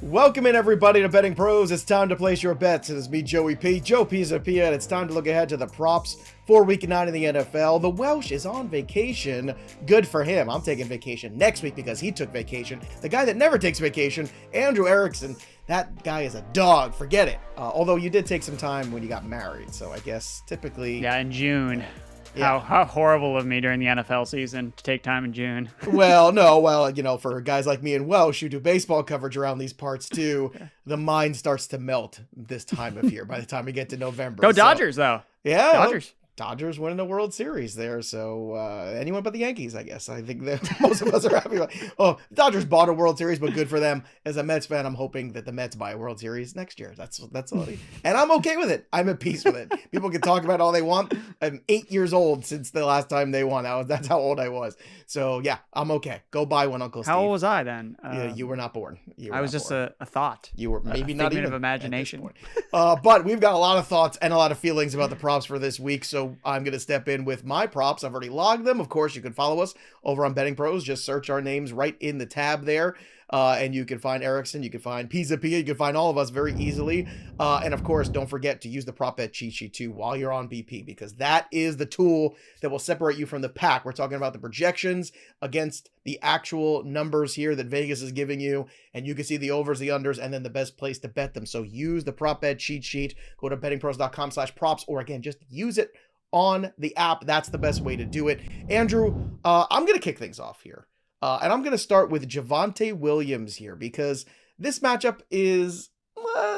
Welcome in, everybody, to Betting Pros. It's time to place your bets. It is me, Joe Pisapia, and it's time to look ahead to the props for Week 9 in the NFL. The Welsh is on vacation. Good for him. I'm taking vacation next week because he took vacation. The guy that never takes vacation, Andrew Erickson, that guy is a dog. Forget it. Although you did take some time when you got married, so I guess typically... Yeah, in June. Yeah. How horrible of me during the NFL season to take time in June. Well, for guys like me and Welsh who do baseball coverage around these parts too, the mind starts to melt this time of year by the time we get to November. Go Dodgers, though. Yeah. Dodgers. Dodgers winning the World Series there, so anyone but the Yankees, I guess. I think that most of us are happy about it. Oh, Dodgers bought a World Series, but good for them. As a Mets fan, I'm hoping that the Mets buy a World Series next year. That's all. And I'm okay with it. I'm at peace with it. People can talk about all they want. I'm 8 years old since the last time they won. That's how old I was. So yeah, I'm okay. Go buy one, Uncle Steve. How old was I then? Yeah, you were not born. I was just a thought. You were maybe not even of imagination. But we've got a lot of thoughts and a lot of feelings about the props for this week, so I'm going to step in with my props. I've already logged them. Of course, you can follow us over on Betting Pros. Just search our names right in the tab there. And you can find Erickson, you can find Pisapia, you can find all of us very easily. And of course, don't forget to use the prop bet cheat sheet too while you're on BP, because that is the tool that will separate you from the pack. We're talking about the projections against the actual numbers here that Vegas is giving you, and you can see the overs, the unders, and then the best place to bet them. So use the prop bet cheat sheet. Go to bettingpros.com/props, or again, just use it on the app. That's the best way to do it. Andrew, I'm going to kick things off here. And I'm going to start with Javonte Williams here because this matchup is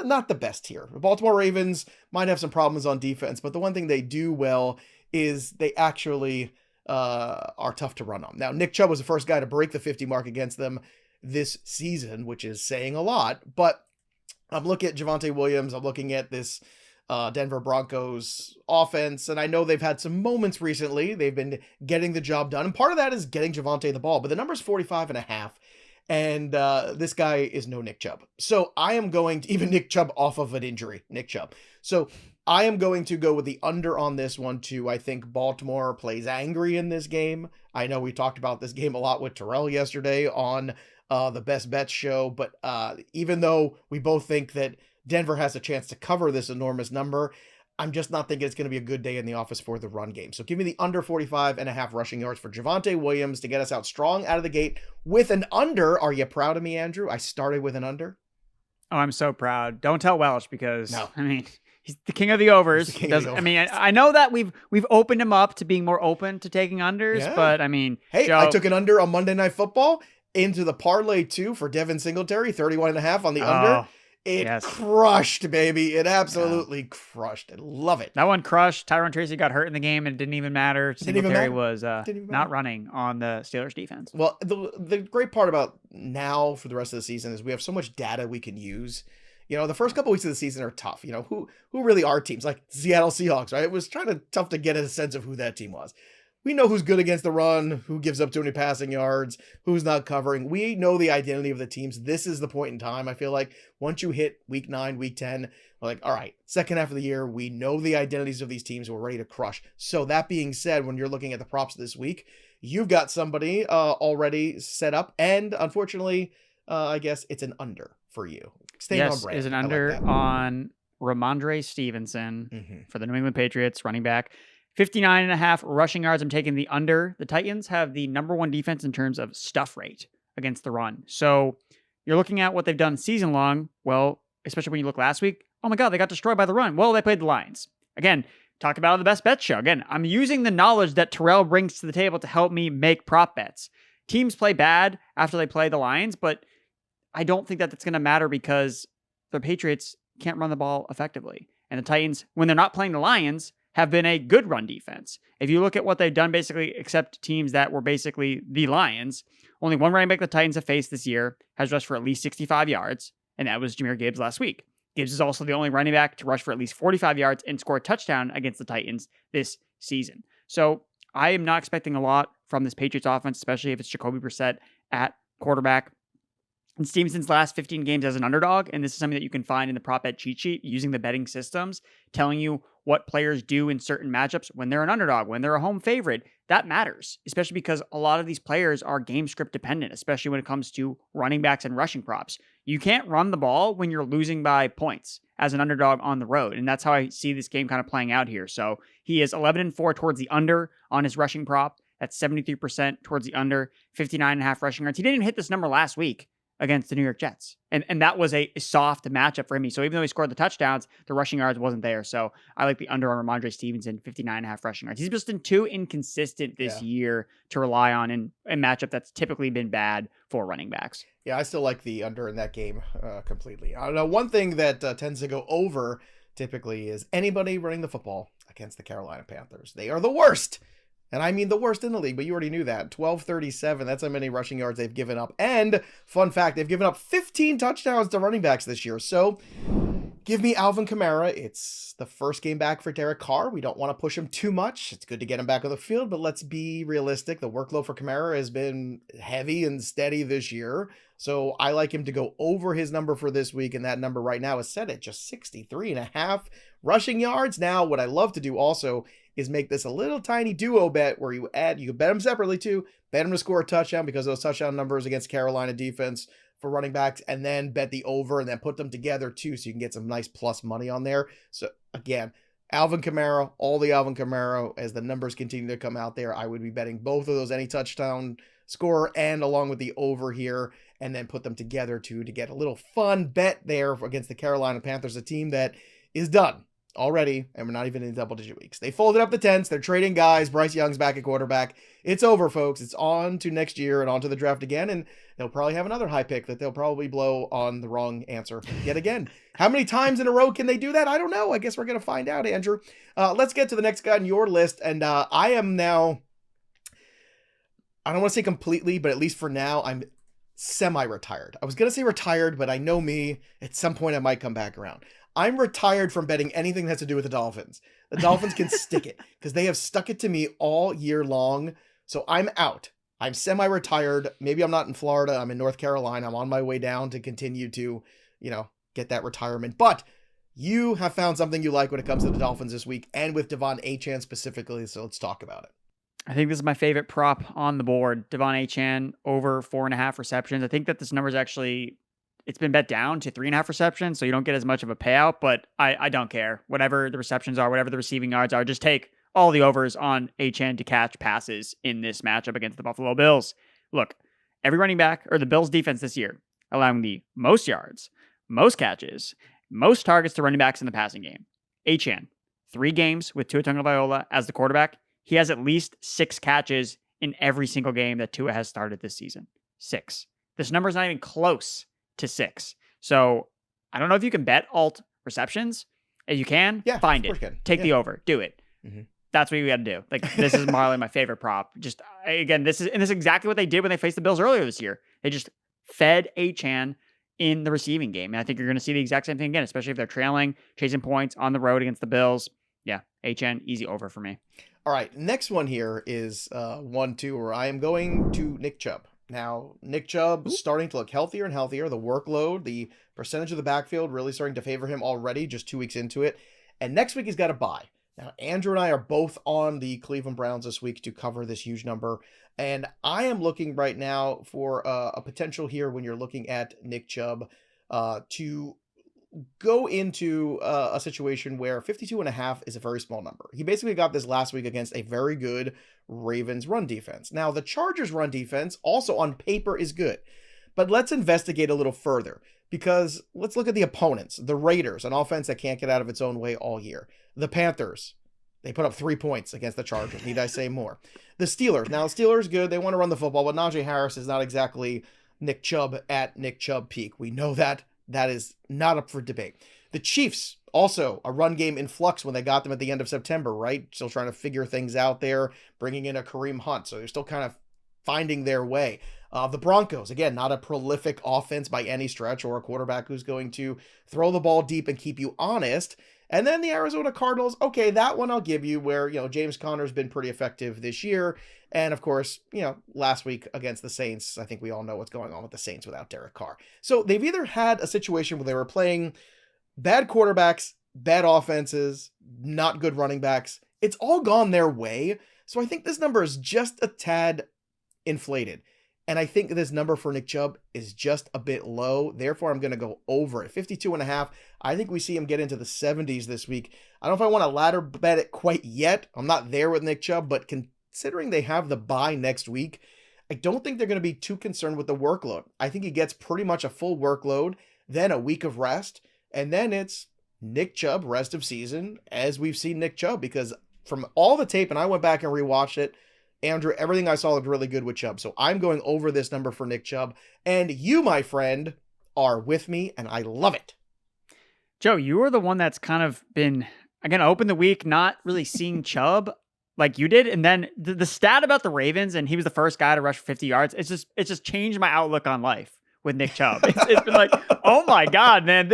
not the best here. The Baltimore Ravens might have some problems on defense, but the one thing they do well is they actually are tough to run on. Now, Nick Chubb was the first guy to break the 50 mark against them this season, which is saying a lot. But I'm looking at Javonte Williams. I'm looking at this Denver Broncos offense, and I know they've had some moments recently. They've been getting the job done, and part of that is getting Javonte the ball, but the number's 45.5, and this guy is no Nick Chubb. So I am going to, even Nick Chubb off of an injury, Nick Chubb. So I am going to go with the under on this one too. I think Baltimore plays angry in this game. I know we talked about this game a lot with Terrell yesterday on the Best Bets show, but even though we both think that Denver has a chance to cover this enormous number, I'm just not thinking it's going to be a good day in the office for the run game. So give me the under 45.5 rushing yards for Javonte Williams to get us out strong out of the gate with an under. Are you proud of me, Andrew? I started with an under. Oh, I'm so proud. Don't tell Welsh because, no. I mean, he's the king of the overs. I mean, I know that we've opened him up to being more open to taking unders, but I mean... Hey, Joe, I took an under on Monday Night Football into the parlay too for Devin Singletary, 31.5 on the under. It crushed, baby. It absolutely crushed. I love it. That one crushed. Tyrone Tracy got hurt in the game, and it didn't even matter. Singletary was not running on the Steelers defense. Well, the great part about now for the rest of the season is we have so much data we can use. The first couple weeks of the season are tough. Who really are teams like Seattle Seahawks, right? It was tough to get a sense of who that team was. We know who's good against the run, who gives up too many passing yards, who's not covering. We know the identity of the teams. This is the point in time. I feel like once you hit week 9, week 10, we're like, all right, second half of the year, we know the identities of these teams. We're ready to crush. So that being said, when you're looking at the props this week, you've got somebody already set up. And unfortunately, I guess it's an under for you. Staying on brand. Is an under on Rhamondre Stevenson for the New England Patriots running back. 59.5 rushing yards. I'm taking the under. The Titans have the number 1 defense in terms of stuff rate against the run. So you're looking at what they've done season long. Well, especially when you look last week, oh my God, they got destroyed by the run. Well, they played the Lions. Again, talked about it on the Best Bet show. Again, I'm using the knowledge that Terrell brings to the table to help me make prop bets. Teams play bad after they play the Lions, but I don't think that that's going to matter because the Patriots can't run the ball effectively. And the Titans, when they're not playing the Lions, have been a good run defense. If you look at what they've done, basically, except teams that were basically the Lions, only one running back the Titans have faced this year has rushed for at least 65 yards, and that was Jahmyr Gibbs last week. Gibbs is also the only running back to rush for at least 45 yards and score a touchdown against the Titans this season. So I am not expecting a lot from this Patriots offense, especially if it's Jakobi Brissett at quarterback. And Stevenson's last 15 games as an underdog, and this is something that you can find in the prop bet cheat sheet using the betting systems, telling you what players do in certain matchups when they're an underdog, when they're a home favorite. That matters, especially because a lot of these players are game script dependent, especially when it comes to running backs and rushing props. You can't run the ball when you're losing by points as an underdog on the road. And that's how I see this game kind of playing out here. So he is 11-4 towards the under on his rushing prop. That's 73% towards the under, 59.5 rushing yards. He didn't even hit this number last week against the New York Jets. And that was a soft matchup for him. So even though he scored the touchdowns, the rushing yards wasn't there. So I like the under on Rhamondre Stevenson, 59.5 rushing yards. He's just been too inconsistent this year to rely on in a matchup that's typically been bad for running backs. Yeah, I still like the under in that game completely. I don't know. One thing that tends to go over typically is anybody running the football against the Carolina Panthers. They are the worst. And I mean the worst in the league, but you already knew that. 1237, that's how many rushing yards they've given up. And, fun fact, they've given up 15 touchdowns to running backs this year. So, give me Alvin Kamara. It's the first game back for Derek Carr. We don't want to push him too much. It's good to get him back on the field, but let's be realistic. The workload for Kamara has been heavy and steady this year. So, I like him to go over his number for this week, and that number right now is set at just 63.5 rushing yards. Now, what I love to do also is make this a little tiny duo bet where you can bet them separately too, bet them to score a touchdown because those touchdown numbers against Carolina defense for running backs, and then bet the over and then put them together too so you can get some nice plus money on there. So again, Alvin Kamara, all the Alvin Kamara, as the numbers continue to come out there, I would be betting both of those, any touchdown score and along with the over here, and then put them together too to get a little fun bet there against the Carolina Panthers, a team that is done already, and we're not even in double-digit weeks. They folded up the tents. They're trading guys. Bryce Young's back at quarterback. It's over, folks. It's on to next year and on to the draft again, and they'll probably have another high pick that they'll probably blow on the wrong answer yet again. How many times in a row can they do that? I don't know. I guess we're going to find out, Andrew. Let's get to the next guy on your list, and I am now, I don't want to say completely, but at least for now, I'm semi-retired. I was going to say retired, but I know me. At some point, I might come back around. I'm retired from betting anything that has to do with the Dolphins. The Dolphins can stick it because they have stuck it to me all year long. So I'm out. I'm semi-retired. Maybe I'm not in Florida. I'm in North Carolina. I'm on my way down to continue to, get that retirement. But you have found something you like when it comes to the Dolphins this week and with Devon Achane specifically. So let's talk about it. I think this is my favorite prop on the board. Devon Achane over 4.5 receptions. I think that this number is actually, it's been bet down to 3.5 receptions, so you don't get as much of a payout, but I don't care. Whatever the receptions are, whatever the receiving yards are, just take all the overs on Achane to catch passes in this matchup against the Buffalo Bills. Look, every running back, or the Bills defense this year, allowing the most yards, most catches, most targets to running backs in the passing game. Achane, 3 games with Tua Tagovailoa as the quarterback. He has at least 6 catches in every single game that Tua has started this season. 6. This number is not even close to 6. So I don't know if you can bet alt receptions. If you can, find it. Take the over. Do it. Mm-hmm. That's what you got to do. Like, this is Marley, my favorite prop. Just, again, this is exactly what they did when they faced the Bills earlier this year. They just fed Achane in the receiving game. And I think you're going to see the exact same thing again, especially if they're trailing, chasing points on the road against the Bills. Yeah, Achane, easy over for me. All right, next one here is 1-2, where I am going to Nick Chubb. Now, Nick Chubb starting to look healthier and healthier. The workload, the percentage of the backfield really starting to favor him already, just 2 weeks into it. And next week he's got a bye. Now, Andrew and I are both on the Cleveland Browns this week to cover this huge number. And I am looking right now for a potential here when you're looking at Nick Chubb to go into a situation where 52.5 is a very small number. He basically got this last week against a very good Ravens run defense. Now, the Chargers run defense also on paper is good, but let's investigate a little further because let's look at the opponents. The Raiders, an offense that can't get out of its own way all year. The Panthers, they put up 3 points against the Chargers. Need I say more? The Steelers. Now, the Steelers, good. They want to run the football, but Najee Harris is not exactly Nick Chubb at Nick Chubb peak. We know that. That is not up for debate. The Chiefs, also a run game in flux when they got them at the end of September, right? Still trying to figure things out there, bringing in a Kareem Hunt. So they're still kind of finding their way. The Broncos, again, not a prolific offense by any stretch or a quarterback who's going to throw the ball deep and keep you honest. And then the Arizona Cardinals, okay, that one I'll give you where, James Conner's been pretty effective this year. And of course, last week against the Saints, I think we all know what's going on with the Saints without Derek Carr. So they've either had a situation where they were playing bad quarterbacks, bad offenses, not good running backs. It's all gone their way. So I think this number is just a tad inflated. And I think this number for Nick Chubb is just a bit low. Therefore, I'm going to go over it. 52.5. I think we see him get into the 70s this week. I don't know if I want to ladder bet it quite yet. I'm not there with Nick Chubb, but considering they have the bye next week, I don't think they're going to be too concerned with the workload. I think he gets pretty much a full workload, then a week of rest, and then it's Nick Chubb rest of season as we've seen Nick Chubb, because from all the tape, and I went back and rewatched it, Andrew, everything I saw looked really good with Chubb. So I'm going over this number for Nick Chubb. And you, my friend, are with me, and I love it. Joe, you are the one that's kind of been, again, open the week, not really seeing Chubb like you did. And then the stat about the Ravens, and he was the first guy to rush for 50 yards. It's just changed my outlook on life with Nick Chubb. It's been like, oh my God, man,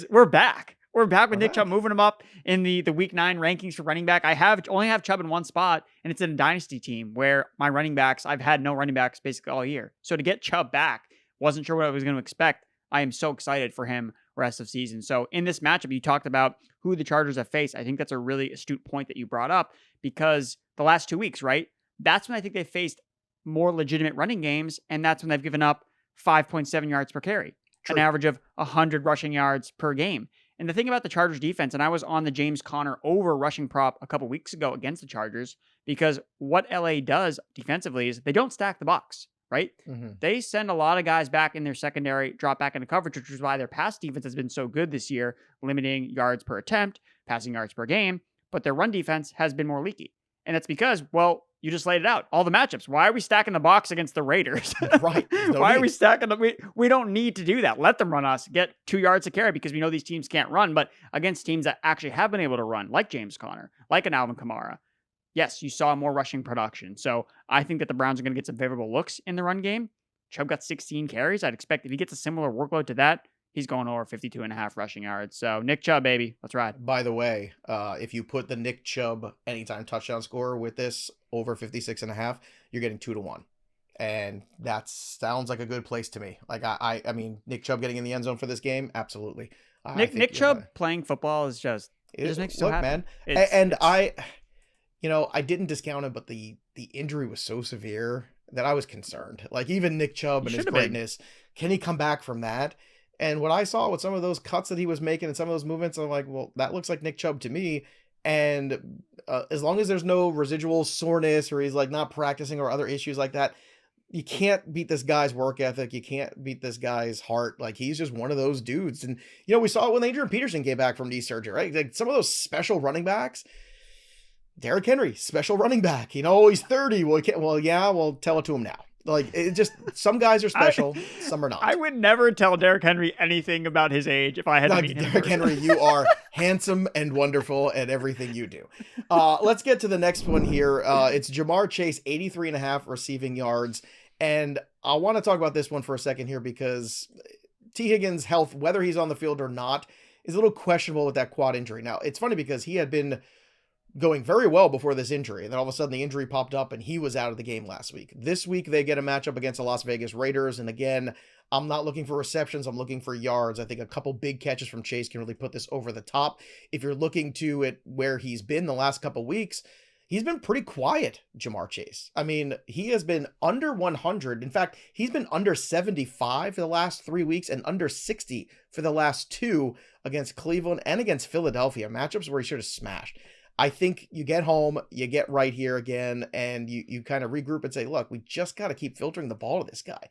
we're back. We're back with Nick Chubb, moving him up in the week 9 rankings for running back. I only have Chubb in one spot, and it's in a dynasty team where my running backs, I've had no running backs basically all year. So to get Chubb back, wasn't sure what I was going to expect. I am so excited for him rest of season. So in this matchup, you talked about who the Chargers have faced. I think that's a really astute point that you brought up, because the last 2 weeks, right? That's when I think they faced more legitimate running games, and that's when they've given up 5.7 yards per carry, an average of 100 rushing yards per game. And the thing about the Chargers defense, and I was on the James Conner over rushing prop a couple weeks ago against the Chargers, because what LA does defensively is they don't stack the box, right? Mm-hmm. They send a lot of guys back in their secondary, drop back into coverage, which is why their pass defense has been so good this year, limiting yards per attempt, passing yards per game, but their run defense has been more leaky. And that's because, well, you just laid it out. All the matchups. Why are we stacking the box against the Raiders? Right. Why are we stacking them? We don't need to do that. Let them run us, get 2 yards to carry, because we know these teams can't run. But against teams that actually have been able to run, like James Conner, like an Alvin Kamara, yes, you saw more rushing production. So I think that the Browns are going to get some favorable looks in the run game. Chubb got 16 carries. I'd expect if he gets a similar workload to that, he's going over 52.5 rushing yards. So Nick Chubb, baby. Let's ride. By the way, if you put the Nick Chubb anytime touchdown score with this over 56.5, you're getting 2-1. And that sounds like a good place to me. Like, I mean, Nick Chubb getting in the end zone for this game? Absolutely. Nick Chubb playing football is just, it just makes you so happy. Man. And I didn't discount him, but the injury was so severe that I was concerned. Like, even Nick Chubb and his greatness, can he come back from that? And what I saw with some of those cuts that he was making and some of those movements, I'm like, well, that looks like Nick Chubb to me. And as long as there's no residual soreness or he's like not practicing or other issues like that, you can't beat this guy's work ethic. You can't beat this guy's heart. Like, he's just one of those dudes. And, we saw it when Adrian Peterson came back from knee surgery, right? Like, some of those special running backs, Derrick Henry, special running back, he's 30. Well, tell it to him now. Like, it just, some guys are special, some are not. I would never tell Derrick Henry anything about his age if I had to meet him. Derrick Henry, you are handsome and wonderful at everything you do. Let's get to the next one here. It's JaMarr Chase, 83.5 receiving yards. And I want to talk about this one for a second here, because T. Higgins' health, whether he's on the field or not, is a little questionable with that quad injury. Now, it's funny because he had been going very well before this injury, and then all of a sudden the injury popped up and he was out of the game last week. This week they get a matchup against the Las Vegas Raiders, and again, I'm not looking for receptions, I'm looking for yards. I think a couple big catches from Chase can really put this over the top. If you're looking to it where he's been the last couple weeks, he's been pretty quiet, JaMarr Chase. I mean, he has been under 100. In fact, he's been under 75 for the last 3 weeks and under 60 for the last 2 against Cleveland and against Philadelphia, matchups where he should have smashed. I think you get home, you get right here again, and you kind of regroup and say, look, we just got to keep filtering the ball to this guy.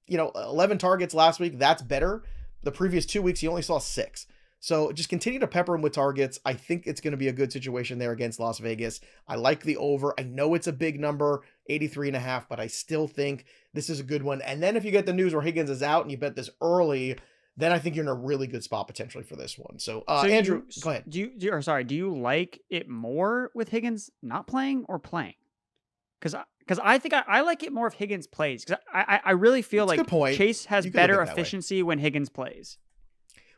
11 targets last week, that's better. The previous 2 weeks, he only saw 6. So just continue to pepper him with targets. I think it's going to be a good situation there against Las Vegas. I like the over. I know it's a big number, 83.5, but I still think this is a good one. And then if you get the news where Higgins is out and you bet this early, then I think you're in a really good spot potentially for this one. So Andrew, go ahead. Do you like it more with Higgins not playing or playing? Because I think I like it more if Higgins plays. Because I really feel like Chase has better efficiency when Higgins plays.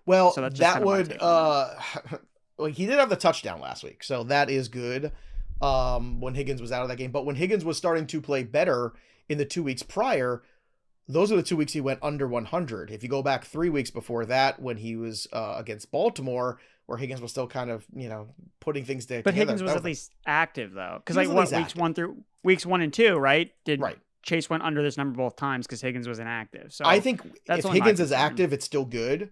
Well, so that would he did have the touchdown last week, so that is good when Higgins was out of that game. But when Higgins was starting to play better in the 2 weeks prior, those are the 2 weeks he went under 100. If you go back 3 weeks before that, when he was against Baltimore, where Higgins was still kind of, putting things together. But Higgins was at least active, though. Because weeks 1 and 2, right? Did Chase went under this number both times because Higgins was inactive. So I think if Higgins is active, it's still good.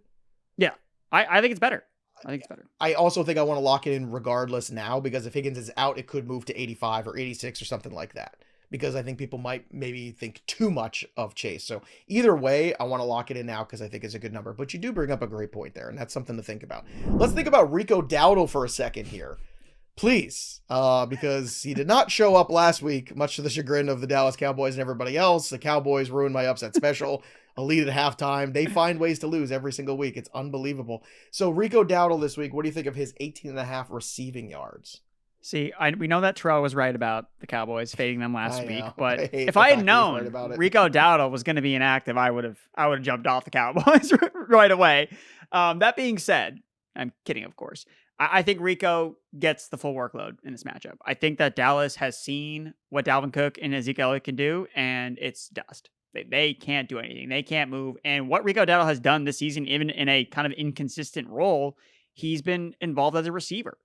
Yeah, I think it's better. I think it's better. I also think I want to lock it in regardless now, because if Higgins is out, it could move to 85 or 86 or something like that, because I think people might maybe think too much of Chase. So either way, I want to lock it in now because I think it's a good number. But you do bring up a great point there, and that's something to think about. Let's think about Rico Dowdle for a second here, please, because he did not show up last week, much to the chagrin of the Dallas Cowboys and everybody else. The Cowboys ruined my upset special. A lead at halftime. They find ways to lose every single week. It's unbelievable. So Rico Dowdle this week, what do you think of his 18.5 receiving yards? See, we know that Terrell was right about the Cowboys fading them last week, but if I had known Rico Dowdle was going to be inactive, I would have jumped off the Cowboys right away. That being said, I'm kidding, of course. I think Rico gets the full workload in this matchup. I think that Dallas has seen what Dalvin Cook and Ezekiel Elliott can do, and it's dust. They can't do anything. They can't move. And what Rico Dowdle has done this season, even in a kind of inconsistent role, he's been involved as a receiver.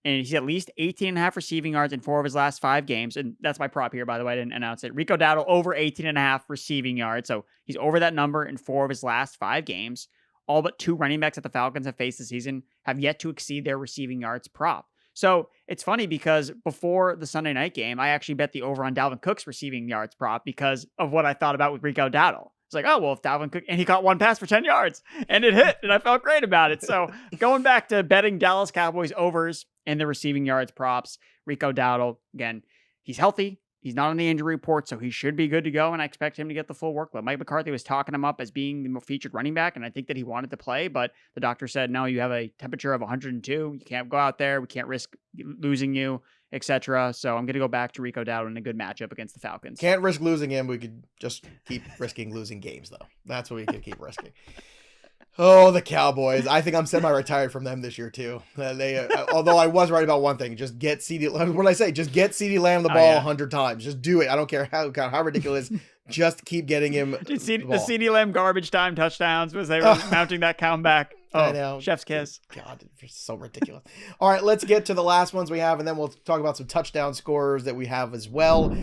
And he's at least 18.5 receiving yards in 4 of his last 5 games. And that's my prop here, by the way. I didn't announce it. Rico Dowdle over 18.5 receiving yards. So he's over that number in 4 of his last 5 games. All but 2 running backs that the Falcons have faced this season have yet to exceed their receiving yards prop. So it's funny because before the Sunday night game, I actually bet the over on Dalvin Cook's receiving yards prop because of what I thought about with Rico Dowdle. It's like, oh, well, if Dalvin Cook, and he caught 1 pass for 10 yards and it hit, and I felt great about it. So going back to betting Dallas Cowboys overs and the receiving yards props, Rico Dowdle, again, he's healthy. He's not on the injury report, so he should be good to go, and I expect him to get the full workload. Mike McCarthy was talking him up as being the featured running back, and I think that he wanted to play, but the doctor said, no, you have a temperature of 102. You can't go out there. We can't risk losing you, etc. So I'm going to go back to Rico Dowdle in a good matchup against the Falcons. Can't risk losing him. We could just keep risking losing games, though. That's what we could keep risking. Oh, the Cowboys. I think I'm semi-retired from them this year, too. Although I was right about one thing. Just get CeeDee Lamb. What did I say? Just get CeeDee Lamb the ball 100 times. Just do it. I don't care how ridiculous. Just keep getting him the CeeDee Lamb garbage time touchdowns was they were mounting that comeback. Oh, I know. Chef's kiss. God, it's so ridiculous. All right, let's get to the last ones we have, and then we'll talk about some touchdown scorers that we have as well.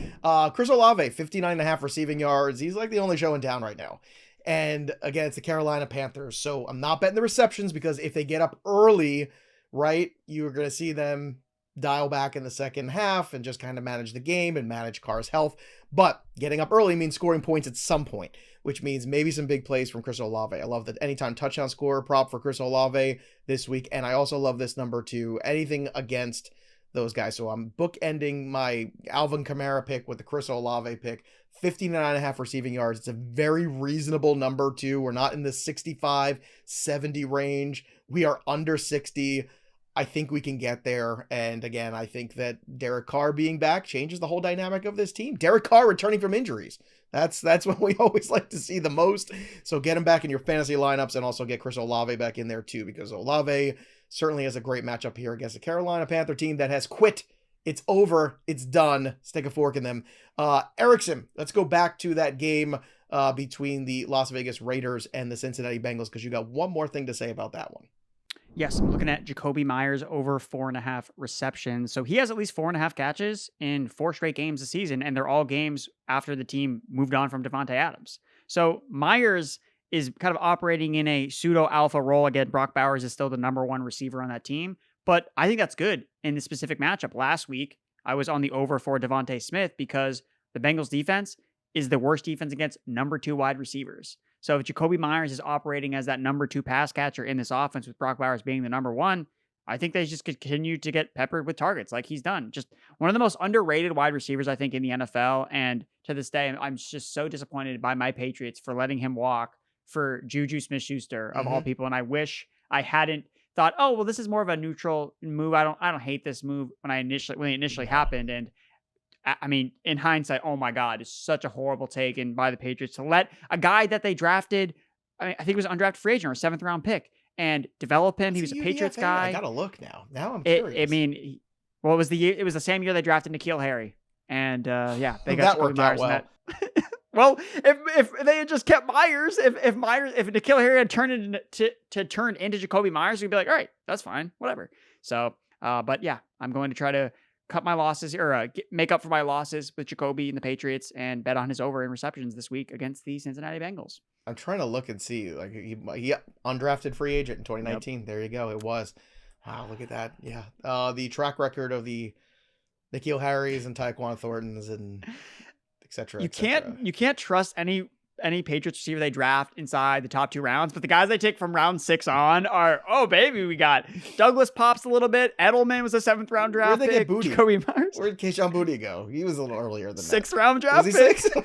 Chris Olave, 59.5 receiving yards. He's like the only show in town right now. And again, it's the Carolina Panthers. So I'm not betting the receptions because if they get up early, right, you're going to see them dial back in the second half and just kind of manage the game and manage Carr's health. But getting up early means scoring points at some point, which means maybe some big plays from Chris Olave. I love that anytime touchdown scorer prop for Chris Olave this week. And I also love this number too. Anything against those guys. So I'm bookending my Alvin Kamara pick with the Chris Olave pick. 59.5 receiving yards. It's a very reasonable number too. We're not in the 65, 70 range. We are under 60. I think we can get there. And again, I think that Derek Carr being back changes the whole dynamic of this team. Derek Carr returning from injuries. That's what we always like to see the most. So get him back in your fantasy lineups and also get Chris Olave back in there too, because Olave certainly has a great matchup here against the Carolina Panther team that has quit. It's over. It's done. Stick a fork in them. Erickson, let's go back to that game between the Las Vegas Raiders and the Cincinnati Bengals, because you got one more thing to say about that one. Yes, I'm looking at Jakobi Meyers over 4.5 receptions. So he has at least 4.5 catches in 4 straight games this season, and they're all games after the team moved on from Devontae Adams. So Meyers is kind of operating in a pseudo alpha role. Again, Brock Bowers is still the number 1 receiver on that team, but I think that's good in this specific matchup. Last week, I was on the over for Devontae Smith because the Bengals defense is the worst defense against number 2 wide receivers. So if Jakobi Meyers is operating as that number 2 pass catcher in this offense with Brock Bowers being the number 1, I think they just continue to get peppered with targets like he's done. Just one of the most underrated wide receivers, I think, in the NFL. And to this day, I'm just so disappointed by my Patriots for letting him walk for Juju Smith-Schuster of all people. And I wish I hadn't thought, oh, well, this is more of a neutral move. I don't hate this move when it initially happened. And I mean, in hindsight, oh my God, it's such a horrible take by the Patriots to let a guy that they drafted, I think it was an undrafted free agent or a 7th round pick, and develop him. He was a Patriots guy. I gotta look now. Now I'm curious. It was the same year they drafted N'Keal Harry, and they got that worked out well. Well, if they had just kept Myers, if N'Keal Harry had turned into Jakobi Meyers, we'd be like, all right, that's fine, whatever. So, but yeah, I'm going to try to cut my losses or make up for my losses with Jakobi and the Patriots and bet on his over in receptions this week against the Cincinnati Bengals. I'm trying to look and see, like, he undrafted free agent in 2019. Yep. There you go. It was. Wow, look at that. Yeah. The track record of the N'Keal Harrys and Tyquan Thorntons and et cetera. You can't trust any Patriots receiver they draft inside the top 2 rounds, but the guys they take from round 6 on are, oh baby, we got Douglas pops a little bit. Edelman was a 7th round draft pick. Where'd they get Booty? Jakobi Meyers. Where'd Kayshon Booty go? He was a little earlier than 6th round draft was he pick. 6?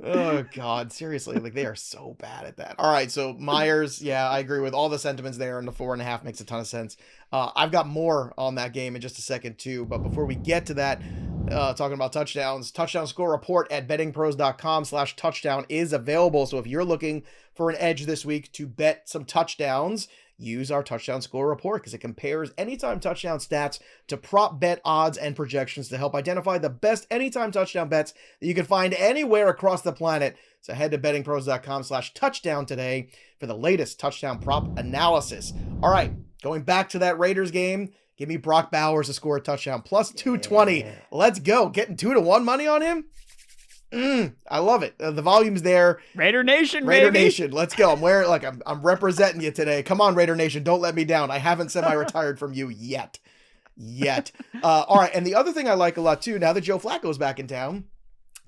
Oh God, seriously, like they are so bad at that. All right, so Myers, yeah, I agree with all the sentiments there, and the 4.5 makes a ton of sense. I've got more on that game in just a second too, but before we get to that, talking about touchdowns, touchdown score report at bettingpros.com/touchdown is available. So if you're looking for an edge this week to bet some touchdowns, use our touchdown score report because it compares anytime touchdown stats to prop bet odds and projections to help identify the best anytime touchdown bets that you can find anywhere across the planet. So head to bettingpros.com/touchdown today for the latest touchdown prop analysis. All right, going back to that Raiders game, give me Brock Bowers to score a touchdown plus 220. Yeah. Let's go. Getting 2-1 money on him. I love it. The volume's there. Raider Nation, Raider baby. Nation. Let's go. I'm wearing I'm representing you today. Come on, Raider Nation. Don't let me down. I haven't semi-retired from you yet. All right. And the other thing I like a lot too, now that Joe Flacco's back in town,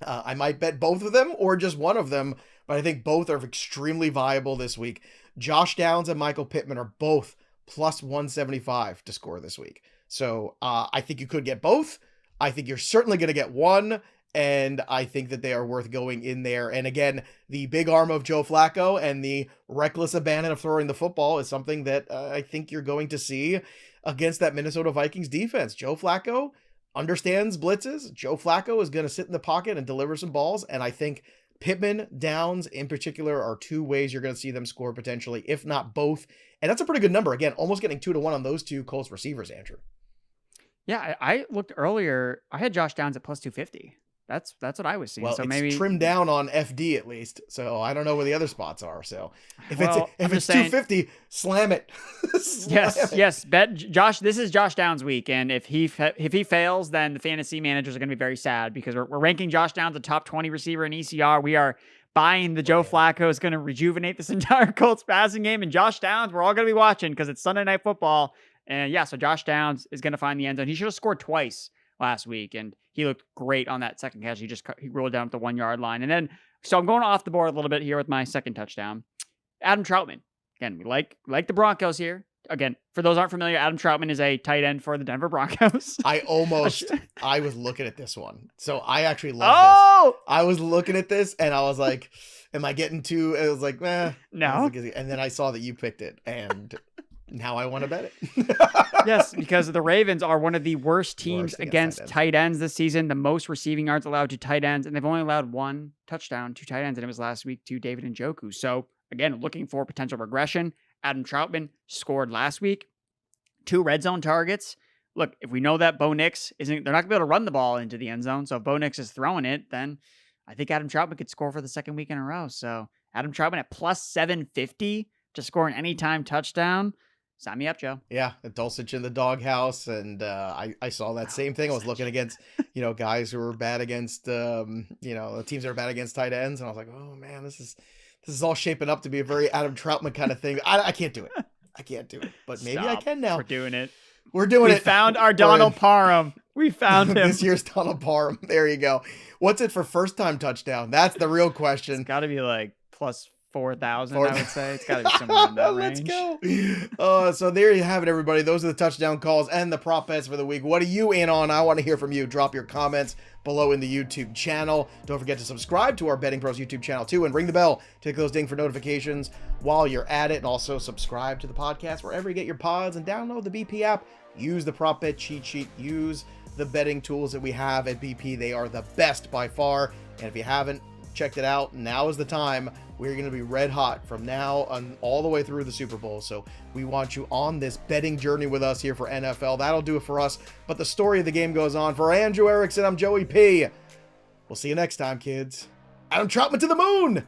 I might bet both of them or just one of them, but I think both are extremely viable this week. Josh Downs and Michael Pittman are both plus 175 to score this week. So I think you could get both. I think you're certainly going to get one. And I think that they are worth going in there. And again, the big arm of Joe Flacco and the reckless abandon of throwing the football is something that I think you're going to see against that Minnesota Vikings defense. Joe Flacco understands blitzes. Joe Flacco is going to sit in the pocket and deliver some balls. And I think Pittman, Downs in particular are 2 ways you're going to see them score potentially, if not both. And that's a pretty good number. Again, almost getting 2-1 on those 2 Colts receivers, Andrew. Yeah, I looked earlier. I had Josh Downs at plus 250. That's what I was seeing. Well, so it's maybe trimmed down on FD at least. So I don't know where the other spots are. So if it's 250, slam it. Yes. Bet Josh. This is Josh Downs week, and if he fails, then the fantasy managers are going to be very sad because we're ranking Josh Downs a top 20 receiver in ECR. We are buying the Joe Flacco is going to rejuvenate this entire Colts passing game, and Josh Downs we're all going to be watching because it's Sunday Night Football. And yeah, so Josh Downs is going to find the end zone. He should have scored twice last week, and he looked great on that second catch. He rolled down at the 1 yard line. And then, so I'm going off the board a little bit here with my second touchdown. Adam Troutman. Again, we like the Broncos here. Again, for those who aren't familiar, Adam Troutman is a tight end for the Denver Broncos. I was looking at this one. So I actually love this. I was looking at this and I was like, am I getting too, it was like, no. And then I saw that you picked it and now I want to bet it. Yes, because the Ravens are one of the worst teams against tight ends this season. The most receiving yards allowed to tight ends, and they've only allowed 1 touchdown to tight ends, and it was last week to David Njoku. So, again, looking for potential regression. Adam Troutman scored last week. 2 red zone targets. Look, if we know that Bo Nix they're not going to be able to run the ball into the end zone, so if Bo Nix is throwing it, then I think Adam Troutman could score for the second week in a row. So, Adam Troutman at plus 750 to score an anytime touchdown. Sign me up, Joe. Yeah, Dulcich in the doghouse, and I saw that same thing. I was looking against, guys who were bad against, the teams that are bad against tight ends, and I was like, oh man, this is all shaping up to be a very Adam Troutman kind of thing. I can't do it, but maybe I can now. We're doing it. We found our Donald Parham. We found him. This year's Donald Parham. There you go. What's it for first time touchdown? That's the real question. It's got to be like plus 4,000, I would say. It's got to be somewhere in that range. Let's go. So there you have it, everybody. Those are the touchdown calls and the prop bets for the week. What are you in on? I want to hear from you. Drop your comments below in the YouTube channel. Don't forget to subscribe to our Betting Pros YouTube channel too, and ring the bell. Take those ding for notifications while you're at it. And also subscribe to the podcast wherever you get your pods and download the BP app. Use the prop bet cheat sheet. Use the betting tools that we have at BP. They are the best by far. And if you haven't checked it out, now is the time. We're going to be red hot from now on all the way through the Super Bowl. So we want you on this betting journey with us here for NFL. That'll do it for us. But the story of the game goes on. For Andrew Erickson, I'm Joey P. We'll see you next time, kids. Adam Troutman to the moon.